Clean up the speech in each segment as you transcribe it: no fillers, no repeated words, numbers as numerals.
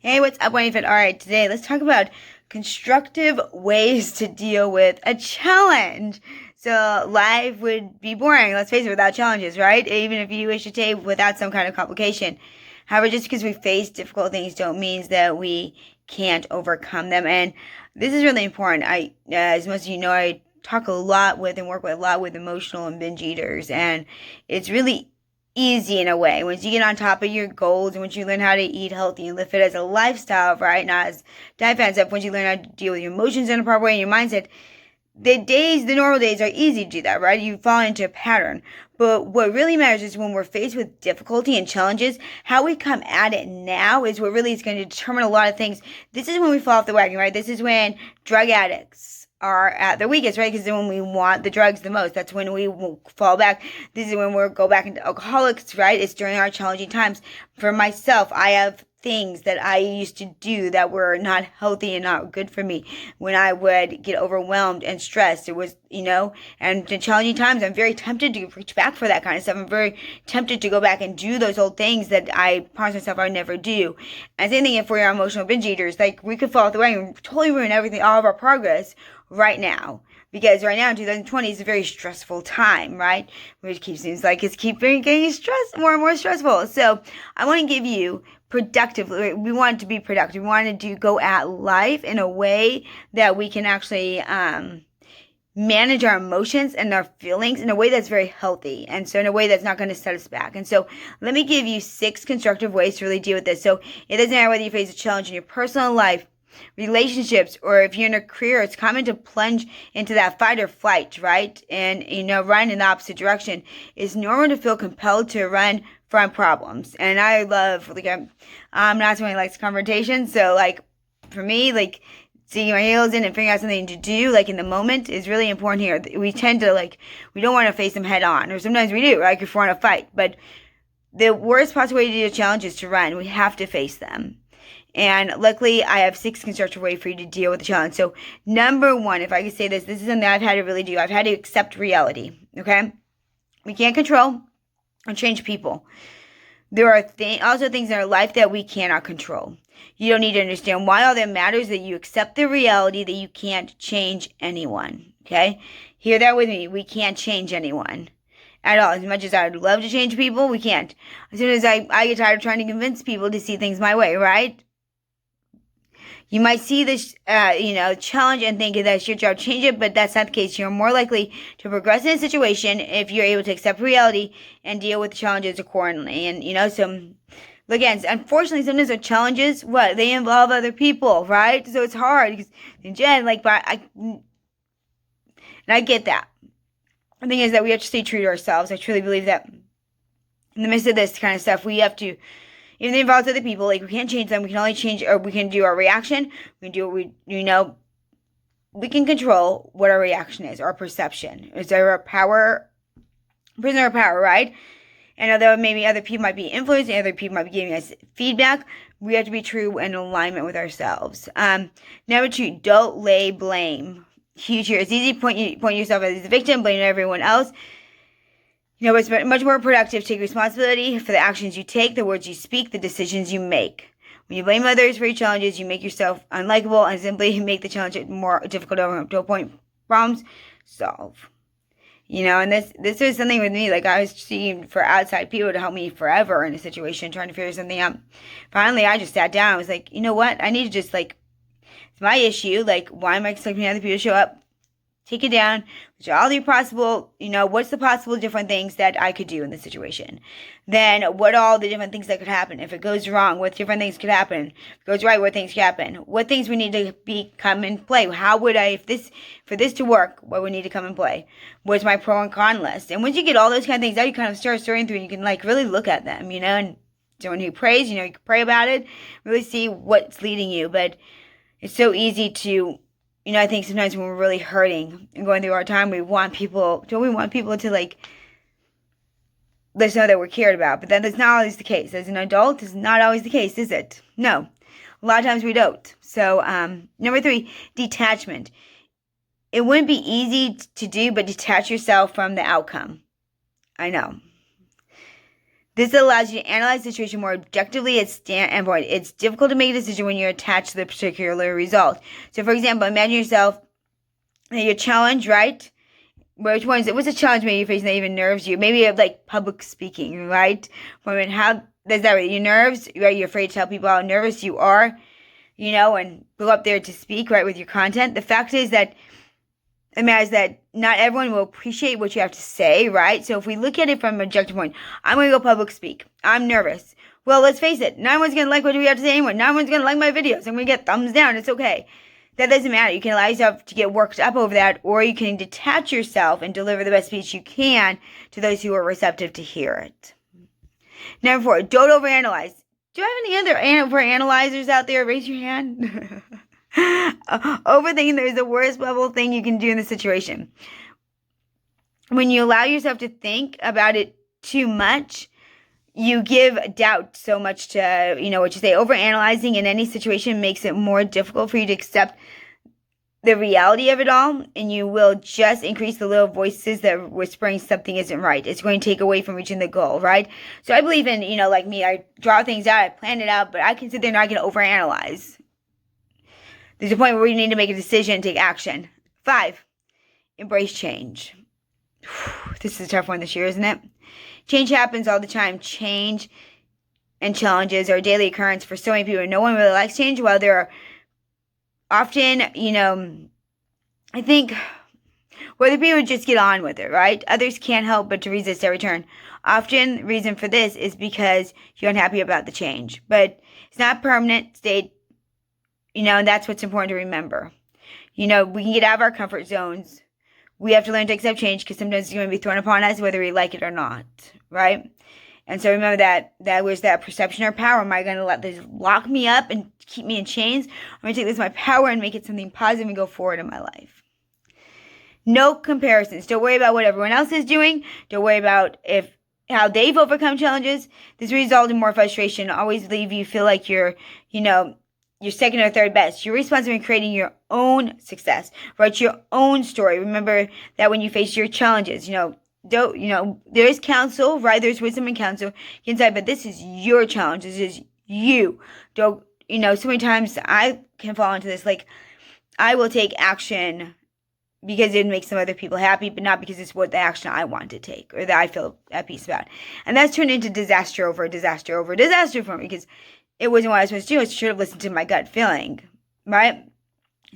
Hey, what's up, Winifred? All right, today let's talk about constructive ways to deal with a challenge. So life would be boring, let's face it, without challenges, right? Even if you wish to take without some kind of complication. However, just because we face difficult things don't mean that we can't overcome them. And this is really important. As most of you know, I talk a lot with and work with a lot with emotional and binge eaters, and it's really easy in a way. Once you get on top of your goals and once you learn how to eat healthy and live it as a lifestyle, right? Not as diet fan stuff. Once you learn how to deal with your emotions in a proper way and your mindset, the normal days are easy to do that, right? You fall into a pattern. But what really matters is when we're faced with difficulty and challenges, how we come at it now is what really is going to determine a lot of things. This is when we fall off the wagon, right? This is when drug addicts are at their weakest, right? Because then when we want the drugs the most, that's when we will fall back. This is when we'll go back into alcoholics, right? It's during our challenging times. For myself, I have things that I used to do that were not healthy and not good for me. When I would get overwhelmed and stressed, it was, and in challenging times, I'm very tempted to reach back for that kind of stuff. I'm very tempted to go back and do those old things that I promised myself I would never do. And same thing if we're emotional binge eaters, like we could fall off the wagon and totally ruin everything, all of our progress right now. Because right now in 2020 is a very stressful time, right? Which seems like it's keeping getting more and more stressful. So I want to give you productively. We want it to be productive. We want to go at life in a way that we can actually manage our emotions and our feelings in a way that's very healthy. And so in a way that's not going to set us back. And so let me give you 6 constructive ways to really deal with this. So it doesn't matter whether you face a challenge in your personal life, relationships, or if you're in a career, it's common to plunge into that fight or flight, right? And, run in the opposite direction. It's normal to feel compelled to run from problems. And I love, I'm not someone who likes confrontation. So, for me, digging my heels in and figuring out something to do, in the moment, is really important here. We tend to, we don't want to face them head on. Or sometimes we do, if we want to fight. But the worst possible way to do a challenge is to run. We have to face them. And luckily, I have 6 constructive ways for you to deal with the challenge. So, number 1, if I could say this is something I've had to really do. I've had to accept reality, okay? We can't control or change people. There are also things in our life that we cannot control. You don't need to understand why. All that matters is that you accept the reality that you can't change anyone, okay? Hear that with me. We can't change anyone at all. As much as I would love to change people, we can't. As soon as I get tired of trying to convince people to see things my way, right? You might see this, challenge and think that it's your job to change it, but that's not the case. You're more likely to progress in a situation if you're able to accept reality and deal with the challenges accordingly. And, again, unfortunately, sometimes the challenges, they involve other people, right? So it's hard. Because in Jen, and I get that. The thing is that we have to stay true to ourselves. I truly believe that in the midst of this kind of stuff, we have to, even if it involves other people, we can't change them. We can only change, or we can do our reaction. We can do what we can control what our reaction is, our perception. Is there a prisoner of power, right? And although maybe other people might be influencing, other people might be giving us feedback, we have to be true and in alignment with ourselves. Number 2, don't lay blame. Huge here. It's easy to point yourself as a victim, blaming everyone else. It's much more productive to take responsibility for the actions you take, the words you speak, the decisions you make. When you blame others for your challenges, you make yourself unlikable and simply make the challenge more difficult to a point. Problems solve. And this was something with me, I was seeking for outside people to help me forever in a situation, trying to figure something out. Finally, I just sat down. I was like, you know what? I need to just, it's my issue. Why am I expecting other people to show up? Take it down. Which are all the possible, what's the possible different things that I could do in this situation? Then what are all the different things that could happen? If it goes wrong, what different things could happen? If it goes right, what things could happen? What things we need to come in play? How would I, for this to work, what would need to come in play? What's my pro and con list? And once you get all those kind of things out, you kind of start sorting through and you can really look at them, and someone who prays, you can pray about it, really see what's leading you. But it's so easy to, I think sometimes when we're really hurting and going through our time, don't we want people to let us know that we're cared about? But that's not always the case. As an adult, it's not always the case, is it? No. A lot of times we don't. So, number 3, detachment. It wouldn't be easy to do, but detach yourself from the outcome. I know. This allows you to analyze the situation more objectively at standpoint. It's difficult to make a decision when you're attached to the particular result. So, for example, imagine yourself that you're challenged, right? Which ones? What's a challenge maybe you're facing that even nerves you? Maybe you have like public speaking, right? How does that? Your nerves, right? You're afraid to tell people how nervous you are, and go up there to speak, right, with your content. The fact is that not everyone will appreciate what you have to say, right? So if we look at it from an objective point, I'm going to go public speak. I'm nervous. Well, let's face it. No one's going to like what we have to say anymore. No one's going to like my videos. I'm going to get thumbs down. It's okay. That doesn't matter. You can allow yourself to get worked up over that, or you can detach yourself and deliver the best speech you can to those who are receptive to hear it. Number 4, don't overanalyze. Do I have any other overanalyzers out there? Raise your hand. Overthinking is the worst level thing you can do in the situation. When you allow yourself to think about it too much, you give doubt so much to, what you say. Overanalyzing in any situation makes it more difficult for you to accept the reality of it all, and you will just increase the little voices that are whispering something isn't right. It's going to take away from reaching the goal, right? So I believe in, like me, I draw things out, I plan it out, but I can sit there and I can overanalyze. There's a point where you need to make a decision and take action. 5, embrace change. This is a tough one this year, isn't it? Change happens all the time. Change and challenges are a daily occurrence for so many people. No one really likes change. While there are often, I think whether people just get on with it, right? Others can't help but to resist every turn. Often, the reason for this is because you're unhappy about the change. But it's not permanent state, and that's what's important to remember. We can get out of our comfort zones. We have to learn to accept change because sometimes it's going to be thrown upon us whether we like it or not, right? And so remember that was that perception or power. Am I going to let this lock me up and keep me in chains? I'm going to take this as my power and make it something positive and go forward in my life. No comparisons. Don't worry about what everyone else is doing. Don't worry about how they've overcome challenges. This results in more frustration. Always leave you feel like you're second or third best. You're responsible in creating your own success. Write your own story. Remember that when you face your challenges, there is counsel, right? There's wisdom and counsel. You can say, but this is your challenge. This is you. Don't, so many times I can fall into this, like, I will take action because it makes some other people happy, but not because it's what the action I want to take or that I feel at peace about. And that's turned into disaster over disaster over disaster for me because it wasn't what I was supposed to do. I should have listened to my gut feeling, right?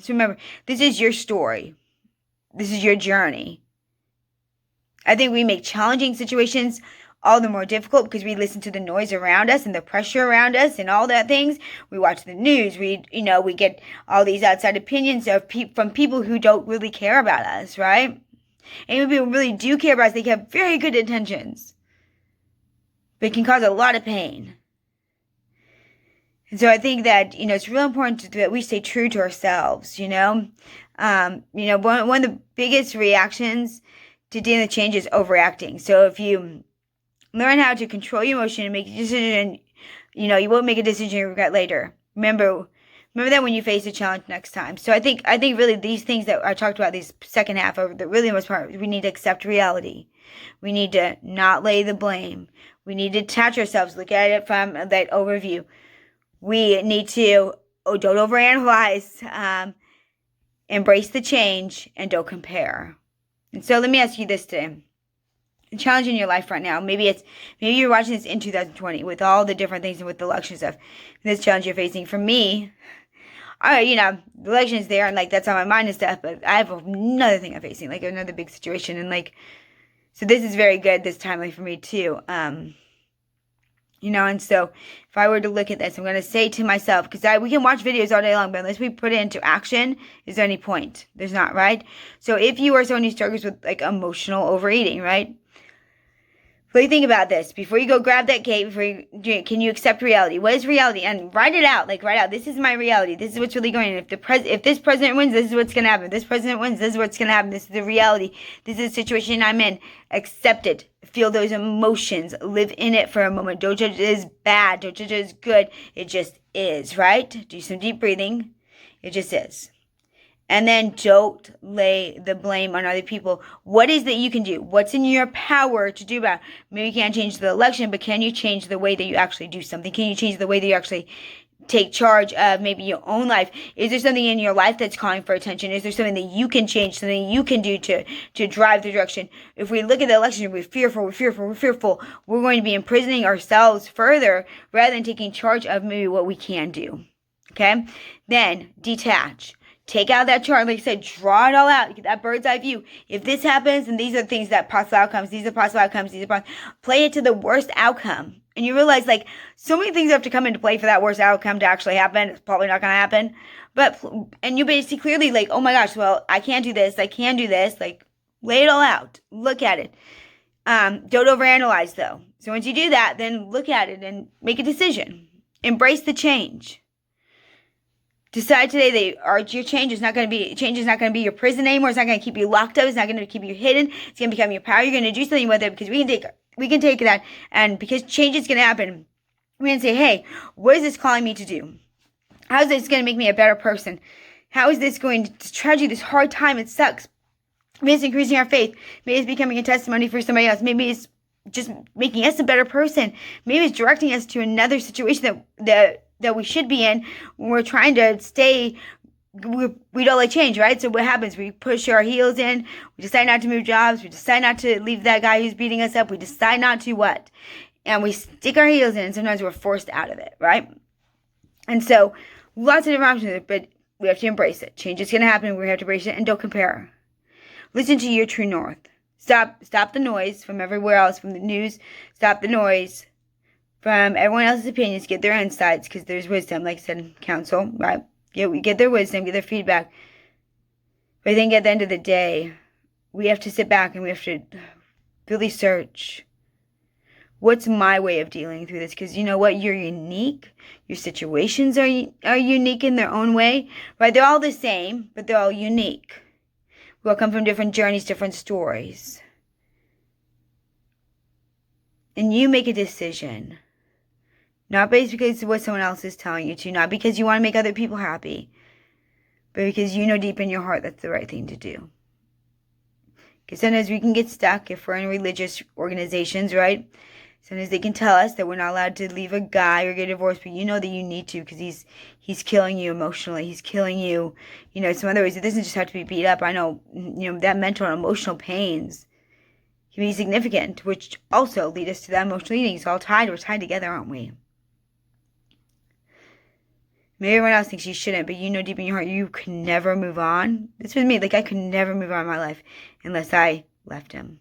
So remember, this is your story. This is your journey. I think we make challenging situations all the more difficult because we listen to the noise around us and the pressure around us and all that things. We watch the news. We get all these outside opinions from people who don't really care about us, right? And when people really do care about us, they have very good intentions, but it can cause a lot of pain. And so I think that, it's real important that we stay true to ourselves, one of the biggest reactions to dealing with change is overreacting. So if you learn how to control your emotion and make a decision, you won't make a decision you regret later. Remember that when you face a challenge next time. So I think really these things that I talked about, these second half are the really most part. We need to accept reality. We need to not lay the blame. We need to detach ourselves, look at it from that overview. We need to, don't overanalyze, embrace the change, and don't compare. And so let me ask you this today. A challenge in your life right now. Maybe you're watching this in 2020 with all the different things and with the election stuff. This challenge you're facing. For me, the election's there and that's on my mind and stuff, but I have another thing I'm facing, another big situation. And so this is very good this time for me too. And so if I were to look at this, I'm going to say to myself, because we can watch videos all day long, but unless we put it into action, is there any point? There's not, right? So if you are someone who struggles with emotional overeating, right? Really think about this. Before you go grab that cake, can you accept reality? What is reality? And write it out. Write out, this is my reality. This is what's really going on. If this president wins, this is what's going to happen. If this president wins, this is what's going to happen. This is the reality. This is the situation I'm in. Accept it. Feel those emotions. Live in it for a moment. Don't judge it as bad. Don't judge it as good. It just is, right? Do some deep breathing. It just is. And then don't lay the blame on other people. What is that you can do? What's in your power to do about it? Maybe you can't change the election, but can you change the way that you actually do something? Can you change the way that you actually take charge of maybe your own life? Is there something in your life that's calling for attention? Is there something that you can change, something you can do to drive the direction? If we look at the election, we're fearful, we're going to be imprisoning ourselves further rather than taking charge of maybe what we can do. Okay? Then detach. Take out that chart, like I said, draw it all out. Get that bird's eye view. If this happens, and these are things that possible outcomes, play it to the worst outcome. And you realize, like, so many things have to come into play for that worst outcome to actually happen. It's probably not going to happen. And you basically clearly, like, oh my gosh, well, I can't do this. I can do this. Like, lay it all out. Look at it. Don't overanalyze, though. So once you do that, then look at it and make a decision. Embrace the change. Decide today that your change is not going to be your prison anymore. It's not going to keep you locked up. It's not going to keep you hidden. It's going to become your power. You're going to do something with it because we can take that. And because change is going to happen, we're going to say, hey, what is this calling me to do? How is this going to make me a better person? How is this going to tragedy, this hard time? It sucks. Maybe it's increasing our faith. Maybe it's becoming a testimony for somebody else. Maybe it's just making us a better person. Maybe it's directing us to another situation that we should be in when we're trying to stay. We don't like change, right? So what happens? We push our heels in. We decide not to move jobs. We decide not to leave that guy who's beating us up. We decide not to what? And we stick our heels in, and sometimes we're forced out of it, right? And so lots of different options, but we have to embrace it. Change is going to happen. We have to embrace it, and don't compare. Listen to your true north. Stop the noise from everywhere else, from the news. Stop the noise from everyone else's opinions. Get their insights, because there's wisdom, like I said, counsel, right? We get their wisdom, get their feedback. But I think at the end of the day, we have to sit back and we have to really search. What's my way of dealing through this? Because you know what? You're unique. Your situations are unique in their own way, right? They're all the same, but they're all unique. We all come from different journeys, different stories. And you make a decision. Not based because of what someone else is telling you to. Not because you want to make other people happy. But because you know deep in your heart that's the right thing to do. Because sometimes we can get stuck if we're in religious organizations, right? Sometimes they can tell us that we're not allowed to leave a guy or get divorced, but you know that you need to because he's killing you emotionally. He's killing you, some other ways. It doesn't just have to be beat up. I know, that mental and emotional pains can be significant, which also lead us to that emotional eating. It's all tied. We're tied together, aren't we? Maybe everyone else thinks you shouldn't, but you know deep in your heart you can never move on. This was me. Like, I could never move on in my life unless I left him.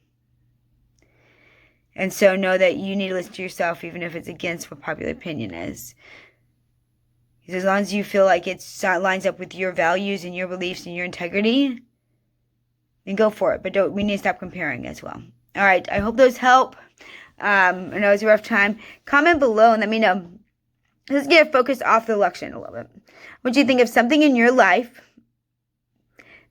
And so know that you need to listen to yourself, even if it's against what popular opinion is. Because as long as you feel like it lines up with your values and your beliefs and your integrity, then go for it. But we need to stop comparing as well. All right. I hope those help. I know it's a rough time. Comment below and let me know. Let's get focused off the election a little bit. What do you think of something in your life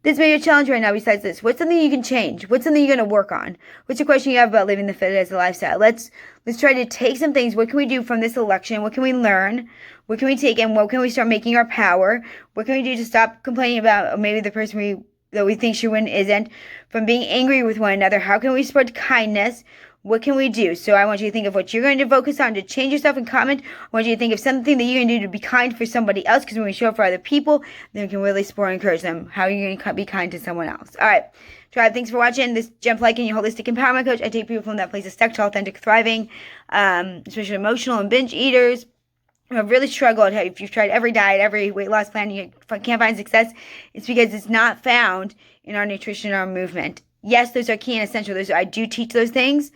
that's maybe a challenge right now besides this? What's something you can change? What's something you're going to work on? What's a question you have about living the fit as a lifestyle? Let's try to take some things. What can we do from this election? What can we learn? What can we take and what can we start making our power? What can we do to stop complaining about maybe the person that we think should win isn't? From being angry with one another, how can we spread kindness? What can we do? So I want you to think of what you're going to focus on to change yourself and comment. I want you to think of something that you're going to do to be kind for somebody else, because when we show up for other people, then we can really support and encourage them. How are you going to be kind to someone else? All right. Tribe, thanks for watching. This Jump Like in your holistic empowerment coach. I take people from that place of stuck to authentic thriving, especially emotional and binge eaters who have really struggled. If you've tried every diet, every weight loss plan, you can't find success, it's because it's not found in our nutrition or our movement. Yes, those are key and essential. I do teach those things,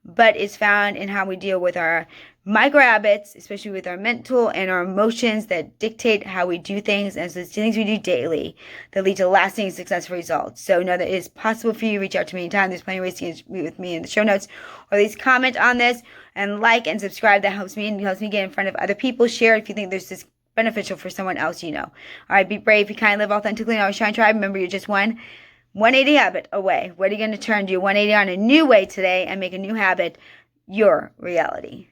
but it's found in how we deal with our micro habits, especially with our mental and our emotions that dictate how we do things. And so it's things we do daily that lead to lasting successful results. So know that it is possible for you to reach out to me anytime. There's plenty of ways to meet with me in the show notes, or at least comment on this and like and subscribe. That helps me and helps me get in front of other people. Share if you think there's this beneficial for someone else you know. All right, be brave, be kind, live authentically, and always shine. Tribe. Remember, you're just one 180 habit away. What are you going to turn? Do 180 on a new way today and make a new habit your reality.